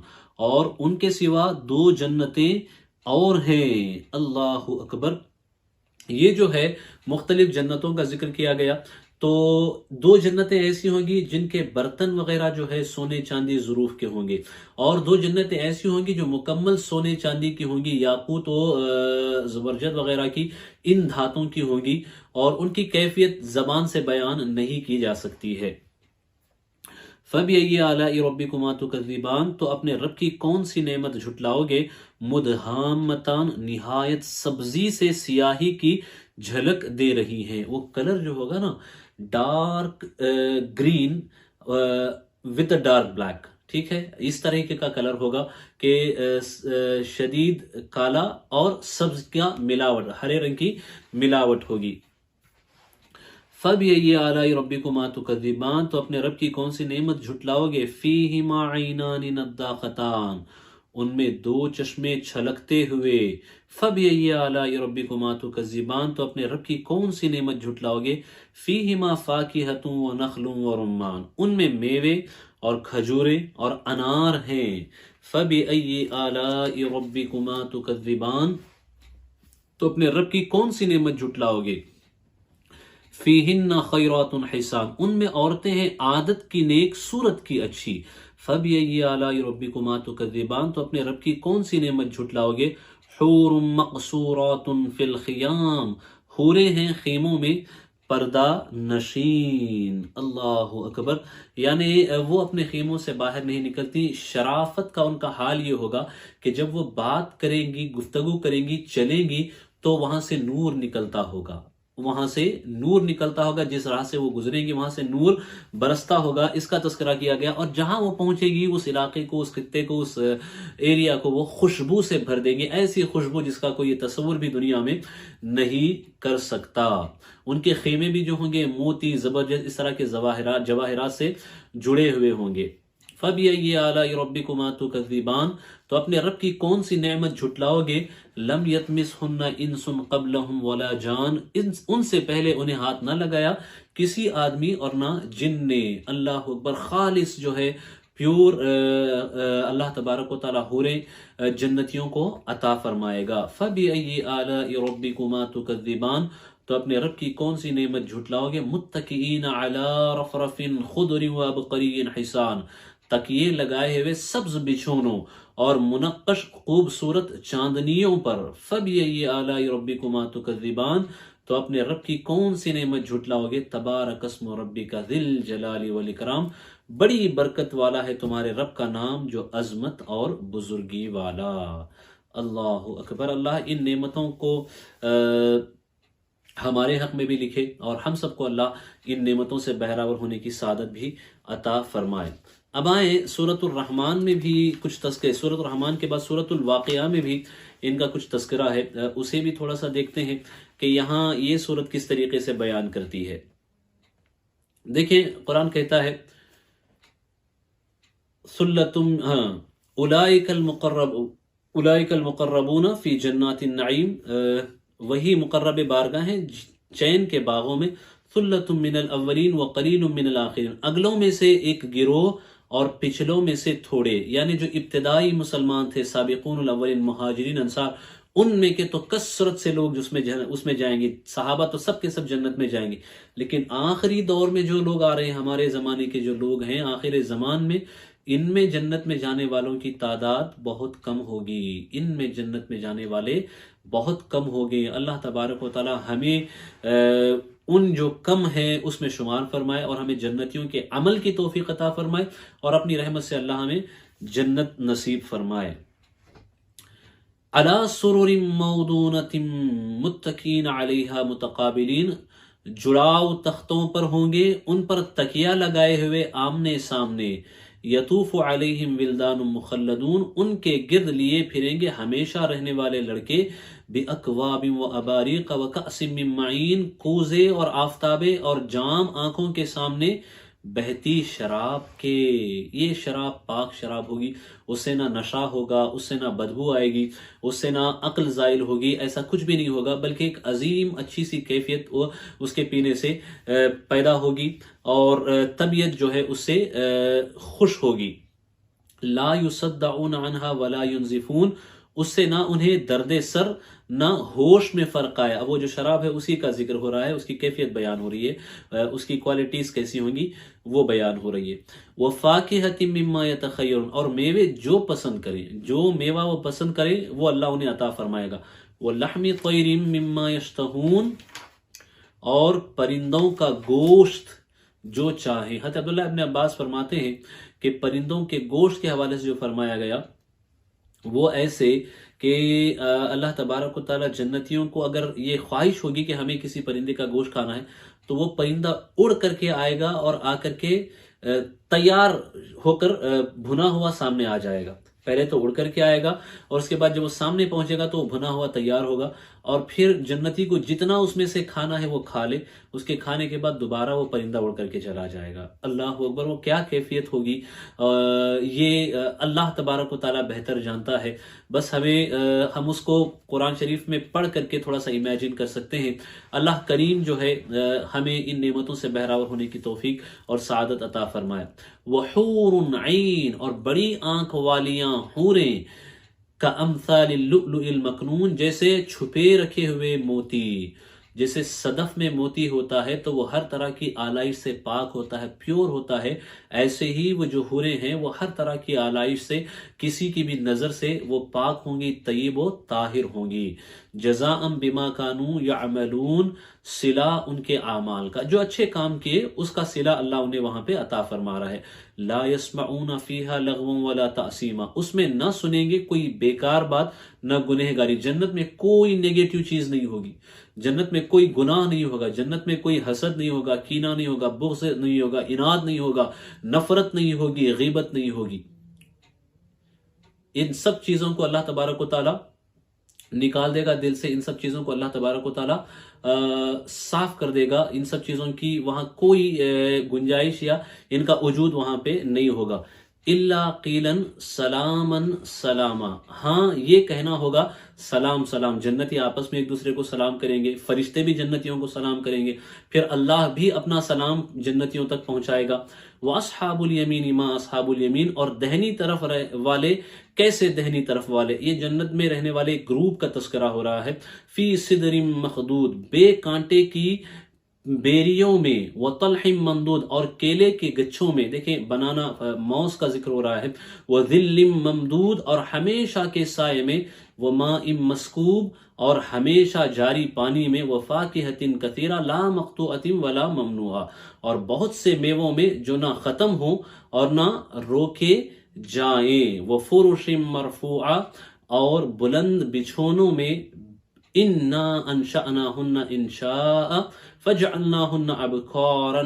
S1: اور ان کے سوا دو جنتیں اور ہیں، اللہ اکبر۔ یہ جو ہے مختلف جنتوں کا ذکر کیا گیا، تو دو جنتیں ایسی ہوں گی جن کے برتن وغیرہ جو ہے سونے چاندی ظروف کے ہوں گے، اور دو جنتیں ایسی ہوں گی جو مکمل سونے چاندی کی ہوں گی، یاقوت و زبرجد وغیرہ کی ان دھاتوں کی ہوں گی، اور ان کی کیفیت زبان سے بیان نہیں کی جا سکتی ہے۔ فَبِأَيِّ آلَاءِ رَبِّكُمَا تُكَذِّبَانِ، تو اپنے رب کی کون سی نعمت جھٹلاؤ گے؟ مُدْہَامَّتَانِ، نہایت سبزی سے سیاہی کی جھلک دے رہی ہیں۔ وہ کلر جو ہوگا نا، dark green with dark black, ٹھیک ہے، اس طریقے کا کلر ہوگا کہ شدید کالا اور سبز کا ملاوٹ، ہرے رنگ کی ملاوٹ ہوگی۔ فَبِأَيِّ آلَاءِ رَبِّكُمَا تُكَذِّبَانِ، تو اپنے رب کی کون سی نعمت جھٹلاؤ گے؟ فِيهِمَا عَيْنَانِ نَضَّاخَتَانِ، ان میں دو چشمے چھلکتے ہوئے۔ فَبِأَيِّ آلَاءِ رَبِّكُمَا تُكَذِّبَانِ، تو اپنے رب کی کون سی نعمت جھٹلاؤ گے؟ فِيهِمَا فَاكِهَةٌ وَنَخْلٌ وَرُمَّانٌ، ان میں میوے اور کھجورے اور انار ہیں۔ فَبِأَيِّ آلَاءِ رَبِّكُمَا تُكَذِّبَانِ، تو اپنے رب کی کون سی نعمت جھٹلاؤ گے؟ فِيهِنَّ خَيْرَاتٌ حِسَانٌ، ان میں عورتیں ہیں عادت کی نیک، صورت کی اچھی۔ فَبِأَيِّ آلَاءِ رَبِّكُمَا تُكَذِّبَانِ، تو اپنے رب کی کون سی نعمت جھٹلاؤ گے؟ حور مقصورات فی الخیام، حوریں ہیں خیموں میں پردہ نشین. اللہ اکبر. یعنی وہ اپنے خیموں سے باہر نہیں نکلتی. شرافت کا ان کا حال یہ ہوگا کہ جب وہ بات کریں گی، گفتگو کریں گی، چلیں گی تو وہاں سے نور نکلتا ہوگا، وہاں سے نور نکلتا ہوگا، جس راہ سے وہ گزریں گی وہاں سے نور برستا ہوگا. اس کا تذکرہ کیا گیا. اور جہاں وہ پہنچے گی اس علاقے کو، اس خطے کو، اس ایریا کو وہ خوشبو سے بھر دیں گے، ایسی خوشبو جس کا کوئی تصور بھی دنیا میں نہیں کر سکتا. ان کے خیمے بھی جو ہوں گے موتی، زبرجد، اس طرح کے جواہرات سے جڑے ہوئے ہوں گے. فَبِأَيِّ آلَاءِ رَبِّكُمَا تُكَذِّبَانِ، تو اپنے رب کی کون سی نعمت جھٹلاؤ گے؟ لم یطمثہن انس قبلہم ولا جان، ان سے پہلے انہیں ہاتھ نہ لگایا کسی آدمی اور نہ جن نے. اللہ اکبر. خالص جو ہے پیور اللہ تبارک و تعالی حوریں جنتیوں کو عطا فرمائے گا. فَبِأَيِّ آلَاءِ رَبِّكُمَا تُكَذِّبَانِ، تو اپنے رب کی کون سی نعمت جھٹلاؤ گے؟ متکئین علی رفرف خضر وابقری حسان، تکیے لگائے ہوئے سبز بچھونوں اور منقش خوبصورت چاندنیوں پر. فَبِأَيِّ آلَاءِ رَبِّكُمَا تُكَذِّبَانِ، تو اپنے رب کی کون سی نعمت جھٹلاؤ گے؟ تبارک اسم ربک ذی الجلال والاکرام، بڑی برکت والا ہے تمہارے رب کا نام جو عظمت اور بزرگی والا. اللہ اکبر. اللہ ان نعمتوں کو ہمارے حق میں بھی لکھے اور ہم سب کو اللہ ان نعمتوں سے بہراور ہونے کی سعادت بھی عطا فرمائے. اب آئیں سورۃ الرحمن میں بھی کچھ تذکرے، سورۃ الرحمن کے بعد سورۃ الواقعہ میں بھی ان کا کچھ تذکرہ ہے، اسے بھی تھوڑا سا دیکھتے ہیں کہ یہاں یہ سورت کس طریقے سے بیان کرتی ہے. دیکھیں قرآن کہتا ہے اولئک المقربون فی جنات النعیم، وہی مقرب بارگاہ ہیں چین کے باغوں میں. ثلۃ من الاولین وقلیل من الاخرین، اگلوں میں سے ایک گروہ اور پچھلوں میں سے تھوڑے. یعنی جو ابتدائی مسلمان تھے سابقون الاولین، مہاجرین انصار، ان میں کے تو کثرت سے لوگ اس میں جائیں گے، صحابہ تو سب کے سب جنت میں جائیں گے. لیکن آخری دور میں جو لوگ آ رہے ہیں، ہمارے زمانے کے جو لوگ ہیں آخر زمان میں، ان میں جنت میں جانے والوں کی تعداد بہت کم ہوگی. ان میں جنت میں جانے والے بہت کم ہوگے. اللہ تبارک و تعالی ہمیں ان جو کم ہیں اس میں شمار فرمائے اور ہمیں جنتیوں کے عمل کی توفیق عطا فرمائے اور اپنی رحمت سے اللہ ہمیں جنت نصیب فرمائے. علی سرر موضونۃ متکئین علیہا متقابلین، جڑاؤ تختوں پر ہوں گے، ان پر تکیہ لگائے ہوئے آمنے سامنے. یطوف علیہم ولدان مخلدون، ان کے گرد لیے پھریں گے ہمیشہ رہنے والے لڑکے. بأکواب واباریق وکأس من معین، کوزے اور آفتابے اور جام آنکھوں کے سامنے بہتی شراب کے. یہ شراب پاک شراب ہوگی، اس سے نہ نشہ ہوگا، اس سے نہ بدبو آئے گی، اس سے نہ عقل زائل ہوگی، ایسا کچھ بھی نہیں ہوگا، بلکہ ایک عظیم اچھی سی کیفیت اس کے پینے سے پیدا ہوگی اور طبیعت جو ہے اس سے خوش ہوگی. لا یصدعون عنہا ولا ینزفون، اس سے نہ انہیں درد سر نہ ہوش میں فرق آیا. اب وہ جو شراب ہے اسی کا ذکر ہو رہا ہے، اس کی کیفیت بیان ہو رہی ہے، اس کی کوالٹیز کیسی ہوں گی وہ بیان ہو رہی ہے. وَفَاكِهَةٍ مِّمَّا يَتَخَيَّرُونَ، اور میوے جو پسند کریں، جو میوہ وہ پسند کریں وہ اللہ انہیں عطا فرمائے گا. وَلَحْمِ طَيْرٍ مِّمَّا يَشْتَهُونَ، اور پرندوں کا گوشت جو چاہیں. حضرت عبداللہ ابن عباس فرماتے ہیں کہ پرندوں کے گوشت کے حوالے سے جو فرمایا گیا وہ ایسے کہ اللہ تبارک و تعالی جنتیوں کو اگر یہ خواہش ہوگی کہ ہمیں کسی پرندے کا گوشت کھانا ہے تو وہ پرندہ اڑ کر کے آئے گا اور آ کر کے تیار ہو کر بھنا ہوا سامنے آ جائے گا. پہلے تو اڑ کر کے آئے گا اور اس کے بعد جب وہ سامنے پہنچے گا تو وہ بھنا ہوا تیار ہوگا اور پھر جنتی کو جتنا اس میں سے کھانا ہے وہ کھا لے. اس کے کھانے کے بعد دوبارہ وہ پرندہ اڑ کر کے چلا جائے گا. اللہ اکبر. وہ کیا کیفیت ہوگی یہ اللہ تبارک و تعالی بہتر جانتا ہے. بس ہم اس کو قرآن شریف میں پڑھ کر کے تھوڑا سا امیجن کر سکتے ہیں. اللہ کریم جو ہے ہمیں ان نعمتوں سے بہراور ہونے کی توفیق اور سعادت عطا فرمائے. وحور عین، اور بڑی آنکھ والیاں حوریں، کامثال اللؤلؤ المکنون، جیسے چھپے رکھے ہوئے موتی. جیسے صدف میں موتی ہوتا ہے تو وہ ہر طرح کی آلائش سے پاک ہوتا ہے، پیور ہوتا ہے، ایسے ہی وہ جو حوریں ہیں وہ ہر طرح کی آلائش سے، کسی کی بھی نظر سے وہ پاک ہوں گی، طیب و طاہر ہوں گی۔ جزاء بما کانوا یعملون، صلہ ان کے اعمال کا، جو اچھے کام کیے اس کا صلہ اللہ انہیں وہاں پہ عطا فرما رہا ہے۔ لا يسمعون فیہا لغوا ولا تأثیما، اس میں نہ سنیں گے کوئی بیکار بات نہ گنہگاری۔ جنت میں کوئی نیگیٹو چیز نہیں ہوگی، جنت میں کوئی گناہ نہیں ہوگا، جنت میں کوئی حسد نہیں ہوگا، کینہ نہیں ہوگا، بغض نہیں ہوگا، عناد نہیں ہوگا، نفرت نہیں ہوگی، غیبت نہیں ہوگی۔ ان سب چیزوں کو اللہ تبارک و تعالی نکال دے گا دل سے، ان سب چیزوں کو اللہ تبارک و تعالی صاف کر دے گا، ان سب چیزوں کی وہاں کوئی گنجائش یا ان کا وجود وہاں پہ نہیں ہوگا۔ الا قیلا سلاما سلاما، ہاں یہ کہنا ہوگا سلام سلام، جنتی آپس میں ایک دوسرے کو سلام کریں گے، فرشتے بھی جنتیوں کو سلام کریں گے، پھر اللہ بھی اپنا سلام جنتیوں تک پہنچائے گا۔ وَأَصْحَابُ الْيَمِينِ مَا أَصْحَابُ الْيَمِينِ، اور دہنی طرف والے کیسے دہنی طرف والے، یہ جنت میں رہنے والے گروپ کا تذکرہ ہو رہا ہے۔ فی صدر مخدود، بے کانٹے کی بیریوں میں، وطلح ممدود، اور کیلے کے گچھوں میں، دیکھیں بنانا موز کا ذکر ہو رہا ہے، وذل ممدود، اور ہمیشہ کے سائے میں، وماء مسکوب، اور ہمیشہ جاری پانی میں، وفاکہۃ کثیرہ لا مقطوعۃ ولا ممنوعہ، اور بہت سے میووں میں جو نہ ختم ہوں اور نہ روکے جائیں، وفرش مرفوعہ، اور بلند بچھونوں میں، انا انشأناہن انشاء فجعلناہن ابکارا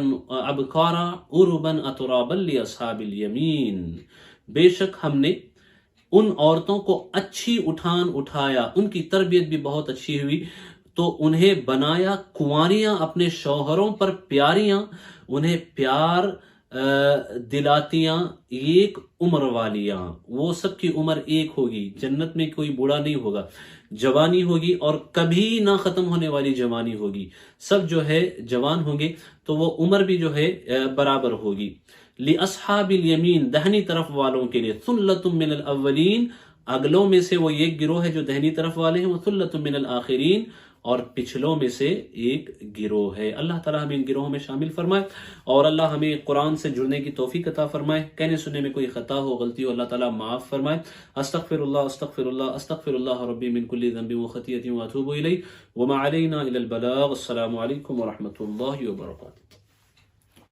S1: عربا اترابا لاصحاب الیمین، بے شک ہم نے ان عورتوں کو اچھی اٹھایا، ان کی تربیت بھی بہت اچھی ہوئی، تو انہیں بنایا کنواریاں اپنے شوہروں پر پیاریاں، انہیں پیار دلاتیاں، ایک عمر والیاں، وہ سب کی عمر ایک ہوگی، جنت میں کوئی بوڑھا نہیں ہوگا، جوانی ہوگی اور کبھی نہ ختم ہونے والی جوانی ہوگی، سب جو ہے جوان ہوں گے، تو وہ عمر بھی جو ہے برابر ہوگی۔ لِأَصْحَابِ الْيَمِينِ، دہنی طرف والوں کے لیے، ثُلَّةٌ مِّنَ الْأَوَّلِينَ، اگلوں میں سے وہ ایک گروہ ہے جو دہنی طرف والے ہیں، وہ ثُلَّةٌ مِّنَ الْآخِرِينَ، اور پچھلوں میں سے ایک گروہ ہے۔ اللہ تعالیٰ ہمیں ان گروہوں میں شامل فرمائے، اور اللہ ہمیں قرآن سے جڑنے کی توفیق عطا فرمائے، کہنے سننے میں کوئی خطا ہو، غلطی ہو، اللہ تعالیٰ معاف فرمائے۔ استغفر اللہ ربی من کل ذنب وخطیئۃ واتوب الیہ وما علینا الا البلاغ۔ السلام علیکم ورحمۃ اللہ وبرکاتہ۔